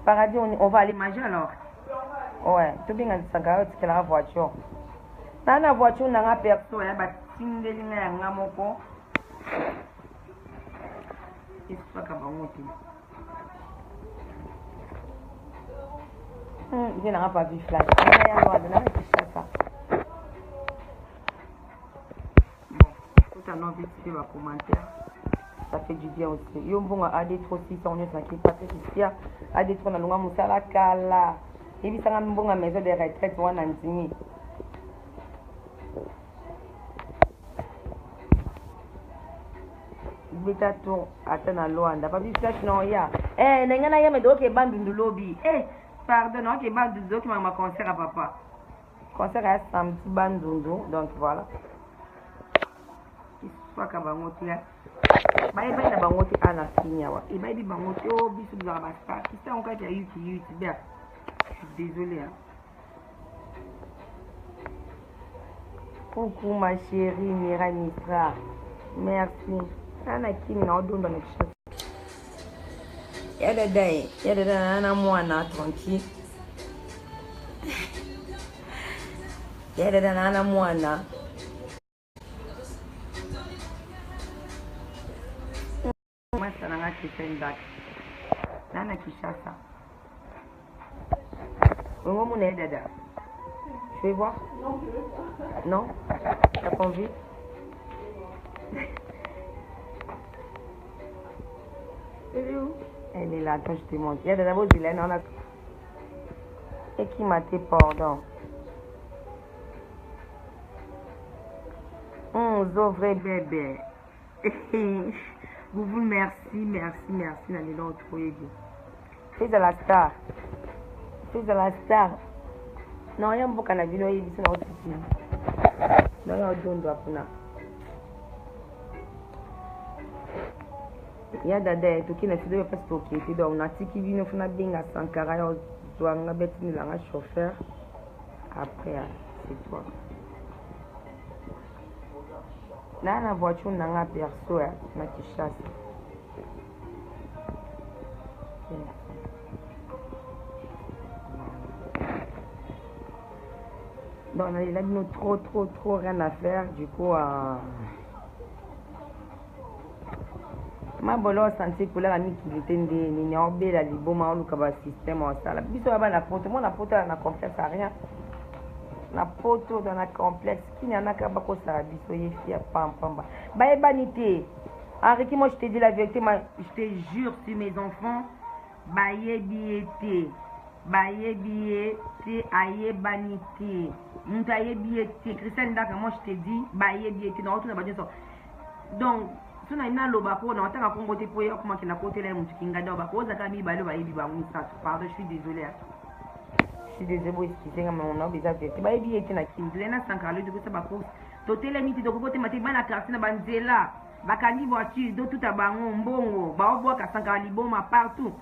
Paradis, on va aller manger alors. Ouais, tout bien, ça garde que la voiture. Dans la voiture, on a un perso, il y a un single, il y a un moko. Il faut pas je n'ai pas vu flash. Il y a un droit de la ça. Bon, tout un envie de faire un commentaire. Ça fait du bien aussi. Yo bon a des trop si on est tranquille parce que ici a des trop na lunga musala kala. Et puis ça nga mbonga maison de retraite wana ndimi. Beta to atana loanda pa bi flash no ya. Nenga na ya me do ke bandu ndulobi. Pardon, non ke bandu do ki ma concert à papa. Concert à samedi bandundu donc voilà. Soit ka bangoti ya. Baye na bangoti ana kinyawa. E baye di bangoti o bisu bla basta. Qui ça on ka ya YouTube bien. Je suis désolée hein. Coucou ma chérie Mira Mistra. Merci. Ana kimi na odondo na kisha. Yada na mwana tranquille. Yada na mwana. Masa na ngati tenda. Nana Kishasa. On va m'aider dada. Tu veux voir? Non? T'as pas envie? Elle est là, attends, je te montre. Il y a d'abord Zilène, on a... Et qui m'a été pardon. Zo vrai bébé. Vous merci. N'allez pas trouver. Fils de la star. Non, il y a un peu de vidéo, il y a un autre film. Non, il y a un autre film. Il y a des gens qui ne sont pas stockés. Donc, on a dit qu'il y a un Sankara, il y a un chauffeur. Après, c'est toi. Dans la voiture, on a un perso qui chasse. Donc, il a trop rien à faire. Du coup, ma bolo santé pour la amie qui était ni obé la liboma ou le système en salle. Biso aba na poto, moi na poto na complexe à rien. Na poto dans la complexe qui n'a pas bako ça biso yefia pam. Ba ebanité. Henri qui moi je te dis la vérité, je te jure sur mes enfants, ba yebiete. Ba yebiete aye banité. Munta yebiete. Christian Daka moi je te dis ba yebiete dans tout na ba donc si on a une loba pour on a Congo te pour comment qui n'a côté là mon qui ngada ba ko za ka bi ba lo ba yebi ba musa pardon je suis désolé. Je suis désolé excusez moi on a besoin de ba yebi ete na kindle na sankalo de ko sa ba ko to tele miti to ko te mate ba na carte na banzela ba kani voiture do tout abango mbongo ba obo ka sankali boma partout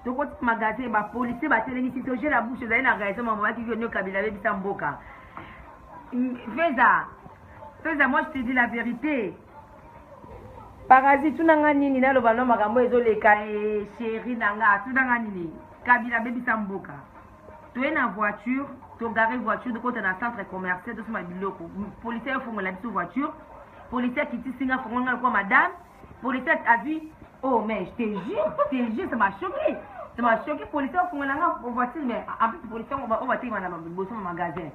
to ko magasin ba police ba tele ni si to j'ai la bouche za ina raison maman qui vient kabila be bisa mboka Feza moi je te dis la vérité. Parasite tunanga nini na loba no makambo ezoleka chéri nanga tunanga nini kabila bebisa mboka to na voiture to garer voiture de côté na centre commercial de suma biloko policier fongo la biso voiture policier qui tisinga fongo nga kwa madame policier a vu oh mais je te jure ça m'a choqué policier fongo nga voiture mais en plus policier on va te na boso magasin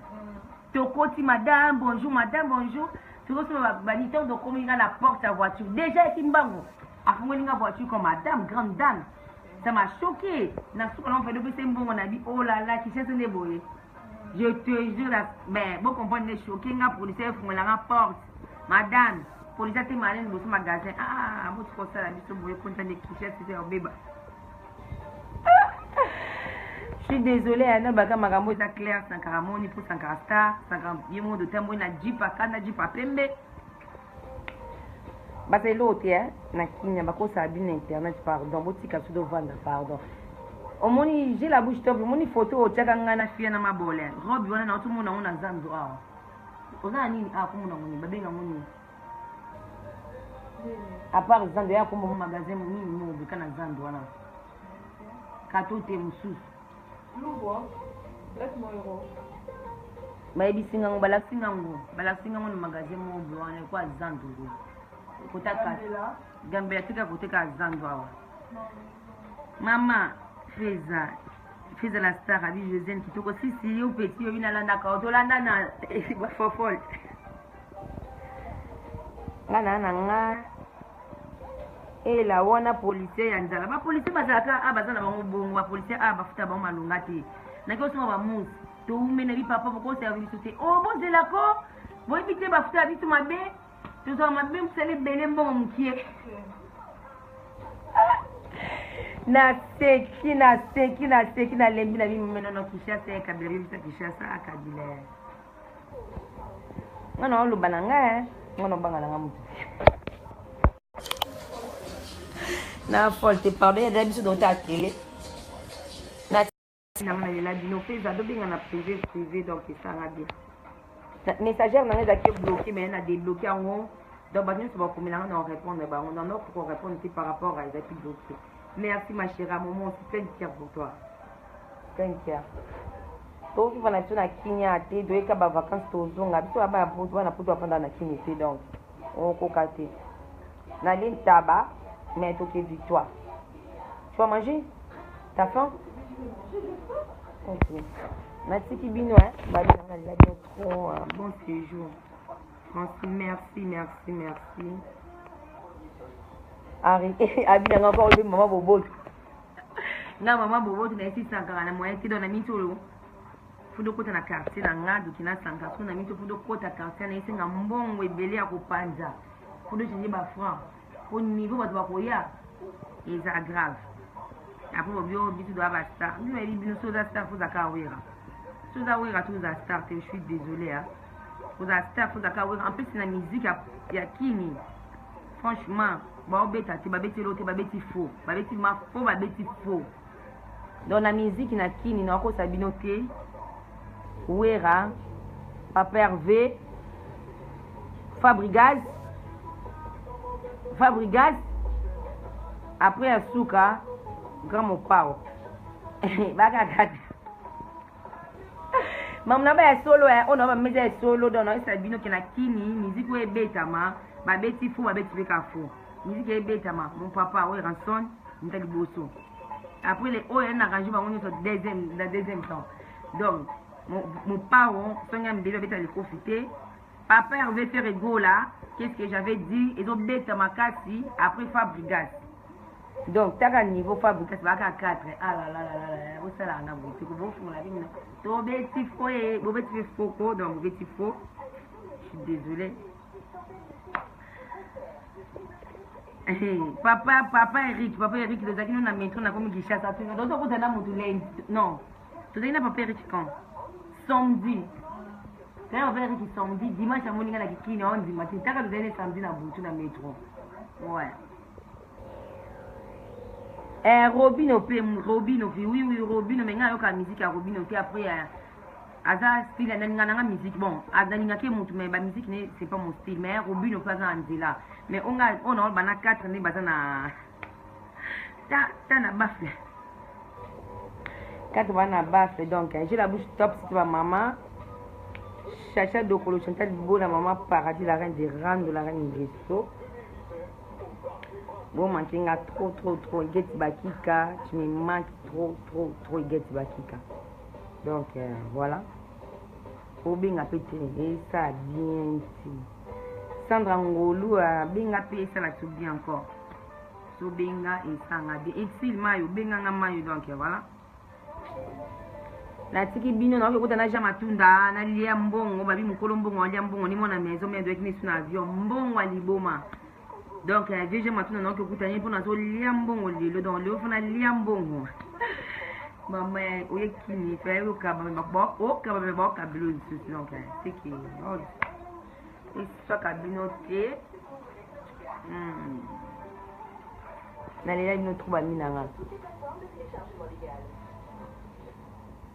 to koti madame bonjour tu vois sur baniteur de comme il a la porte à voiture déjà kimbango a fongoli nga voiture comme madame grande dame ça m'a choqué na sous on fait depuis c'est bon on a dit oh là là qui c'est ne boye je te jure mais bon comprendre les choqué nga policier fongoli nga porte madame policier te malin boso magasin bon tu ça la biso boye content de qui c'est au bébé. Je suis désolée, Anna Baga Magambo est clair, Sankaramoni pour Sankarasta, Sankaramoni de Tembo na Jipa Kana Jipa Pembe. C'est l'autre, na Kenya, Bako Sabine Internet, pardon, Botika Sudo Vanda, pardon. Au moni, j'ai la bouche top, mon photo, au Tchakangana Fia na Mabolé. Rob, on a tout le monde on a Zando. On a ni à comment on est, Babé Gamoni. À part Zando, il y a comme mon magasin, mon Bukana Zando. katote mosusu bayebisi ngango balakisi ngango na magasin moko boye wana ekwa zandu kotaka gambela tika koteka zandu awa mama feza la star abi Josiane kitoko sisi yo peti yo binalandaka otolanda na bafofol ngana nanga ela wana policier ya nzala bapolicier bazalaka baza na bango bongo bapolicier bafuta bango malonga te naki osoma bamusi toumena bipapa bokoservi biso te bozelako boyebi te bafuta biso mabe tozala mabe mosala ebele mbongo mokie naseki nalembi na bimomenono kishasa ekabila bibisa kishasa akabila ngana oloba na nga ngana obanga na nga motu na folte pardon yadala biso donte atele nanga lela bino mpe eza tobenga na privé donc esanga bien messagère nanga ezaki bloqué mais na débloqué yango donc bato nyonso bakomelanga na orépondre bango nano pour répondre te par rapport à ezaki bloqué. Merci ma chérie, à maman aussi plein de cœur pour toi. Plein de cœur. Toi, tu vas na Kenya, tu dois être en vacances, tu vas tu vas pendant na Kenya, donc on cocaté. Na ligne tabac, mais tu es victoire. Tu vas manger? T'as faim? Ok. Merci Kibino, hein? Trop bon séjour. Merci. Ari, abi encore le maman bobo. Na maman bobo tu na sisi sangara na moyen tido na mitolo. Fudo kota na quartier na ngadu kina sangara so na mito fudo kota quartier na isinga mbongo ebele ya kopanja. Fudo chenye ba franc. Au niveau ba ba koya. Eza grave. Après obio bitu do ba star. Ni na bino so za star fuza ka wera. So za wera tu za star, je suis désolé hein. Fuza star fuza ka wera en plus na musique ya kini. Franchement, babeta te babeti lote babeti faux babeti ma faux babeti faux dans la musique na kini na ko sabinote wera papa Hervé Fabrigaz après Asuka grand mopao baka kati mamna ba solo on va mettre solo dans na sabinote na kini musique we betama babeti faux babeti beka faux musique est bête mon papa ouais rançon n'tali bosso après les oh un arrangement on est la deuxième temps donc mon parent sonia me devait aller profiter papa avait fait rigolo là qu'est-ce que j'avais dit ils ont bête ma cassi après Fabrigas donc t'as niveau Fabrigas va à 4 ah là au salaire na boutique vous font la ligne to bête faux et bête faux donc bête faux je suis désolé. Papa Eric, le Zaki nous a mis on a comme qui chasse à tout. Donc on a mon non. Tu dis na papa Eric quand samedi. Quand on va Eric samedi, dimanche à moninga la kiki on dit matin. T'as qu'à donner samedi na boutu na métro. Ouais. Robino, oui, Robino, mais nga yoka musique à Robino, puis après Aza style nanga musique bon azaninga ke mutu mais ba musique ne c'est pas mon style mais Robino pas en là mais on a bana 4 ne bazana ta na bafle 4 bana bafle donc j'ai la bouche top si tu vas maman Chacha Dokolo Chantal Bibo la maman Paradis la reine des rangs de la reine Ingresso bon mankinga trop get bakika tu me manques trop get bakika. Donc voilà. Obinga pété et ça bien ici. Sandra Ngolu a binga pé ça la tout bien encore. So binga et ça nga bien. Et si mayo binga nga mayo donc voilà. La tiki bino na ko na jama tunda na lia mbongo babi mukolo mbongo lia mbongo ni mona maison mais avec ni suna avion mbongo aliboma. Donc vieux jama tunda na ko kutanye pona so lia mbongo lelo donc le fona lia mbongo. Maman, où est qui n'y fait au cabane, au cabane, au cabine, donc c'est qui, il soit cabinoté. N'allez là, nous trouvons à Minanga.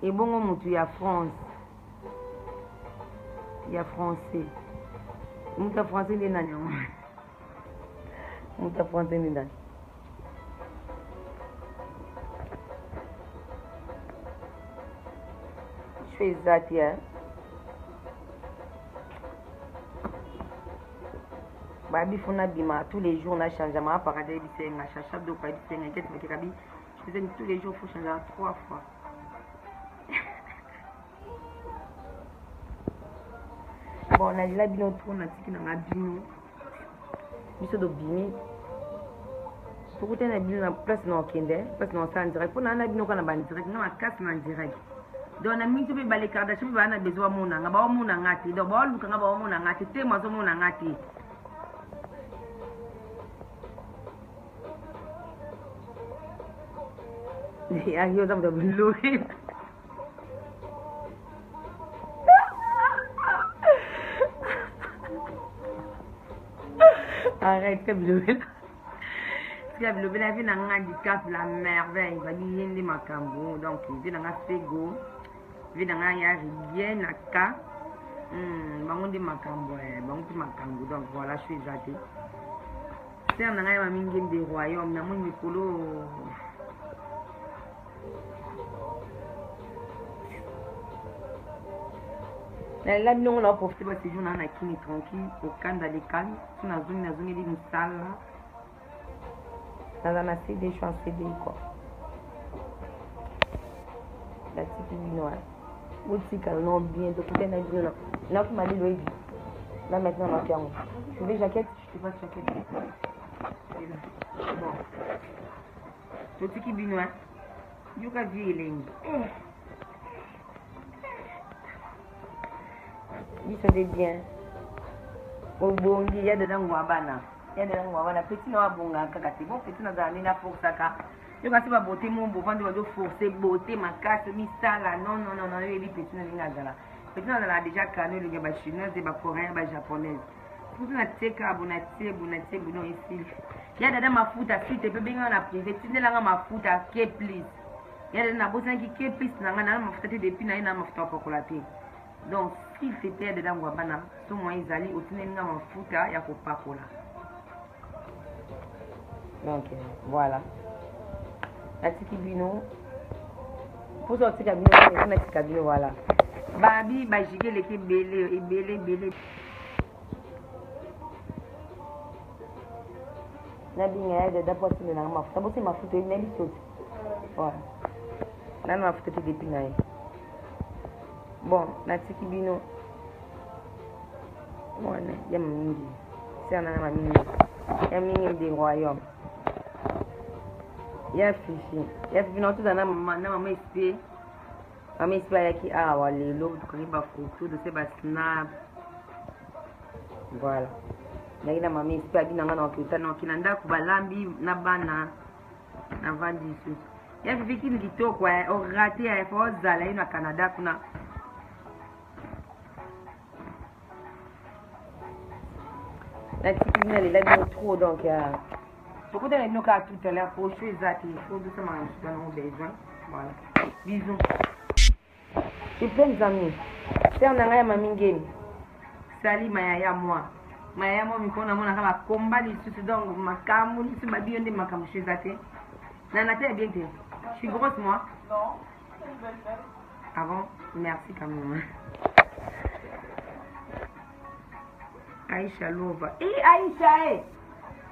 Et bon, on il y a France, il y a français, on t'a français des nains, on t'a français des nains. choix exact, hein. Babi fona bima tous les jours on a changé ma paradis c'est un chacha de quoi c'est un qu'est-ce que kabi je faisais tous les jours faut changer 3 fois. Bon on a là bino tout on a tiki na bino biso do bimi pour que na bino na place na okende place na ça en direct pour na bino kana ban direct na casse na direct donc na mingi be bale Kardashian ba na besoin mona nga ba mona ngati donc ba luka nga ba mona ngati te mazo mona ngati. Ayo sama dah belum. Arrête que belum. Parce que belum la vie n'a handicap la merveille. Va dire ni makambo donc vie n'a fego. Vie n'a ya rien na ka. Bango di makambo bango di makambo donc voilà je suis zaté. C'est un nga ma mingi des royaumes na mon mikolo. Là, nous on a profité de ce jour on a kini tranquille au calme dans les calmes. On a zone une salle là. Dans un CD, je suis en CD quoi. La petite noire. Boutique non bien de côté n'a dit là tu m'as dit le là maintenant on va faire. Je veux jaquette, je te passe jaquette. Bon. Tout qui binois. You can violin. Ils sont des biens. Au bon, il y a des Wabana. Il y a des Wabana. Petit n'a pas bon, kakati. Bon, petit n'a pas de force à cas. Je ne sais pas beauté, mon beau vent de forcer, beauté, ma casse, mi sala. Non, non, non, non, il y a petit n'a pas. Petit n'a pas déjà canné le gaba chinois, des coréens, des japonais. Pour que tu aies bonatier, bonatier, bonon ici. Il y a des mafuta, si tu peux bien en privé. Tu n'es là, mafuta, que plus. Il y a des nabosan qui que plus, n'a pas mafuta depuis n'a pas mafuta pour collater. Donc, s'il te plaît, dedans, Wabana, tout le monde est allé au cinéma en foot, il y a pas pour là. Donc, voilà. La Tikibino. Pour sortir Kabino, on a Tikabino, voilà. Babi, Bajigé, l'équipe belé, belé, belé. Nabi, il y a des d'abord, c'est ma foot. D'abord, c'est ma foot, il y a des choses. Voilà. Là, ma foot, c'est des pinailles. Bon, la Tikibino. Voilà, il y a Mingi. C'est un ami. Il y a Mingi des royaumes. Il y a Fifi. Il y a Fifi, non, tout un maman espé. Maman espé qui a les lots, tout comme photo de ces snap. Voilà. Il y a maman espé qui n'a pas qui n'a pas balambi, n'a pas na vandi ici. Il y a Fifi qui dit tout quoi, au raté, il faut aller au Canada. La petite elle est là trop donc beaucoup de nous qu'à tout à l'heure pour jouer ça il faut doucement dans nos besoins voilà bisous et plein d'amis c'est un anga ma mingeni sali maya moi mikona mona kama komba li tout donc makamu li su babi onde makamu chez ça nana t'es bien t'es je suis grosse moi non avant merci quand même. Aïcha Lova. Aïcha,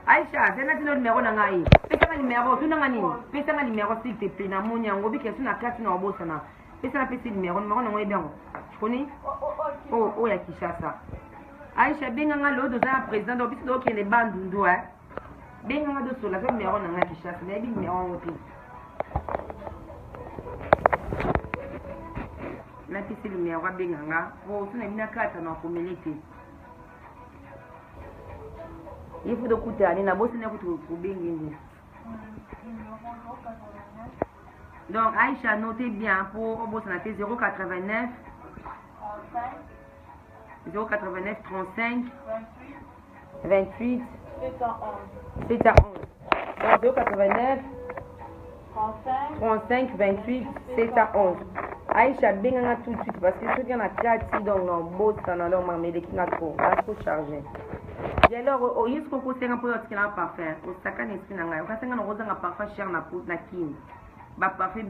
Aïcha, c'est notre numéro nangai. Pesa le numéro, tu n'as ni. Pesa le numéro s'il te plaît. Na monia, on veut que tu n'as qu'à tu n'as pas ça na. Pesa le petit numéro, nangai bien. Tu connais? Oh, ya Kishasa. Aïcha, bien nga l'autre dans un président, donc c'est donc il est bandou hein. Bien nga de sur la numéro nangai Kishasa, mais bien numéro au pied. La petite numéro bien nga. Oh, tu n'as mis la carte na communauté. Il faut de coûter à l'ina, bosse n'a pas de bien. Donc, Aïcha, notez bien pour bosse n'a fait 089 089 35 28 711. Donc, 089 35 28 711. Aïcha, bien tout de suite parce que ceux qui ont la carte, donc, non, bosse, non, non, mais les qui n'ont pas trop chargé. Alors, au jusqu'au côté un peu de ce qu'il a pas fait, au sacan esprit n'a pas, au cas où on a parfois cher na kin, bah parfait.